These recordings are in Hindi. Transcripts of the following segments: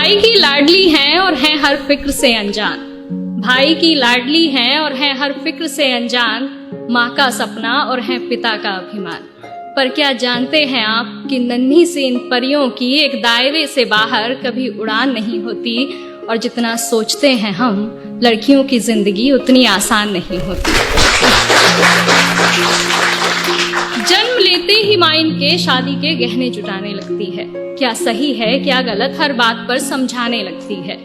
भाई की लाडली हैं और हैं हर फिक्र से अनजान। भाई की लाडली हैं और हैं हर फिक्र से अनजान। माँ का सपना और हैं पिता का अभिमान। पर क्या जानते हैं आप कि नन्ही सी इन परियों की एक दायरे से बाहर कभी उड़ान नहीं होती, और जितना सोचते हैं हम लड़कियों की जिंदगी उतनी आसान नहीं होती। जन्म लेते ही माँ इनके शादी के गहने जुटाने लगती है। क्या सही है क्या गलत हर बात पर समझाने लगती है।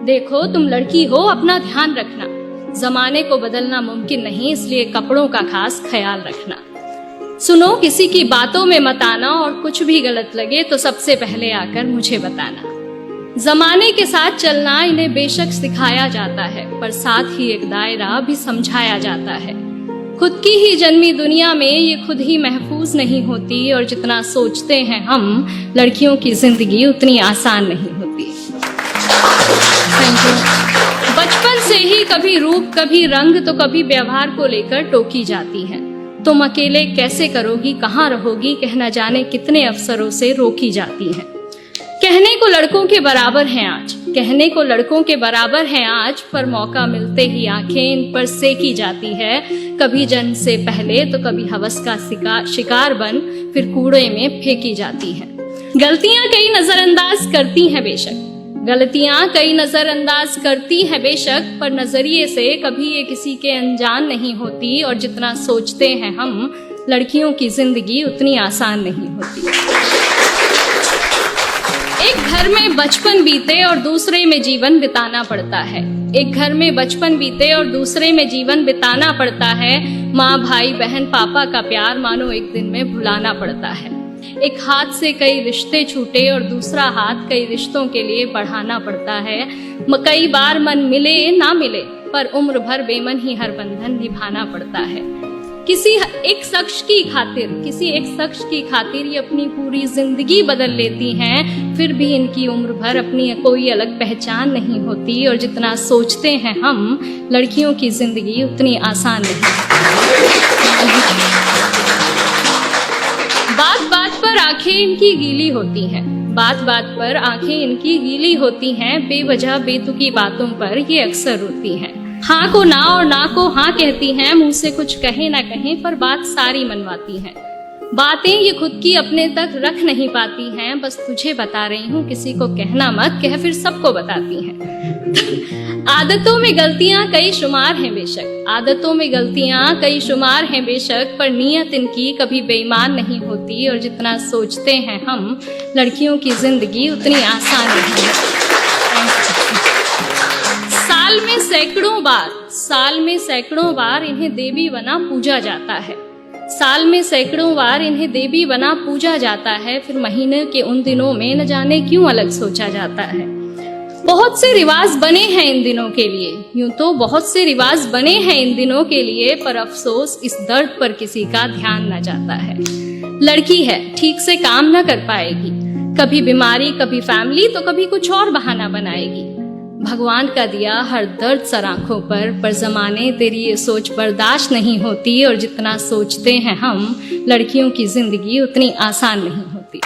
देखो तुम लड़की हो, अपना ध्यान रखना, जमाने को बदलना मुमकिन नहीं, इसलिए कपड़ों का खास ख्याल रखना। सुनो किसी की बातों में मत आना, और कुछ भी गलत लगे तो सबसे पहले आकर मुझे बताना। जमाने के साथ चलना इन्हें बेशक सिखाया जाता है, पर साथ ही एक दायरा भी समझाया जाता है। खुद की ही जन्मी दुनिया में ये खुद ही महफूज नहीं होती, और जितना सोचते हैं हम लड़कियों की जिंदगी उतनी आसान नहीं होती। बचपन से ही कभी रूप कभी रंग तो कभी व्यवहार को लेकर टोकी जाती हैं। तुम अकेले कैसे करोगी, कहाँ रहोगी, कहना जाने कितने अवसरों से रोकी जाती हैं। कहने को लड़कों के बराबर हैं आज, कहने को लड़कों के बराबर हैं आज, पर मौका मिलते ही आंखें इन पर सेकी जाती है। कभी जन्म से पहले तो कभी हवस का शिकार बन फिर कूड़े में फेंकी जाती हैं। गलतियां कई नजरअंदाज करती हैं बेशक, गलतियां कई नजरअंदाज करती हैं बेशक, पर नजरिए से कभी ये किसी के अनजान नहीं होती, और जितना सोचते हैं हम लड़कियों की जिंदगी उतनी आसान नहीं होती। एक घर में बचपन बीते और दूसरे में जीवन बिताना पड़ता है। एक घर में बचपन बीते और दूसरे में जीवन बिताना पड़ता है। माँ भाई बहन पापा का प्यार मानो एक दिन में भुलाना पड़ता है। एक हाथ से कई रिश्ते छूटे और दूसरा हाथ कई रिश्तों के लिए बढ़ाना पड़ता है। कई बार मन मिले ना मिले, पर उम्र भर बेमन ही हर बंधन निभाना पड़ता है। किसी एक शख्स की खातिर ये अपनी पूरी जिंदगी बदल लेती हैं, फिर भी इनकी उम्र भर अपनी कोई अलग पहचान नहीं होती, और जितना सोचते हैं हम लड़कियों की जिंदगी उतनी आसान नहीं। बात बात पर आंखें इनकी गीली होती हैं, बात बात पर आंखें इनकी गीली होती हैं। बेवजह बेतुकी बातों पर ये अक्सर रोती हैं। हाँ को ना और ना को हाँ कहती हैं, मुंह से कुछ कहे ना कहें पर बात सारी मनवाती हैं। बातें ये खुद की अपने तक रख नहीं पाती हैं, बस तुझे बता रही हूँ किसी को कहना मत, कह फिर सबको बताती हैं। आदतों में गलतियां कई शुमार हैं बेशक, आदतों में गलतियां कई शुमार हैं बेशक, पर नीयत इनकी कभी बेईमान नहीं होती, और जितना सोचते हैं हम लड़कियों की जिंदगी उतनी आसान नहीं है। साल में सैकड़ों बार इन्हें देवी बना पूजा जाता है। साल में सैकड़ों बार इन्हें देवी बना पूजा जाता है, फिर महीने के उन दिनों में न जाने क्यों अलग सोचा जाता है। बहुत से रिवाज बने हैं इन दिनों के लिए, यूं तो बहुत से रिवाज बने हैं इन दिनों के लिए, पर अफसोस इस दर्द पर किसी का ध्यान न जाता है। लड़की है, ठीक से काम न कर पाएगी, कभी बीमारी कभी फैमिली तो कभी कुछ और बहाना बनाएगी। भगवान का दिया हर दर्द सर आंखों पर जमाने तेरी ये सोच बर्दाश्त नहीं होती, और जितना सोचते हैं हम लड़कियों की जिंदगी उतनी आसान नहीं होती।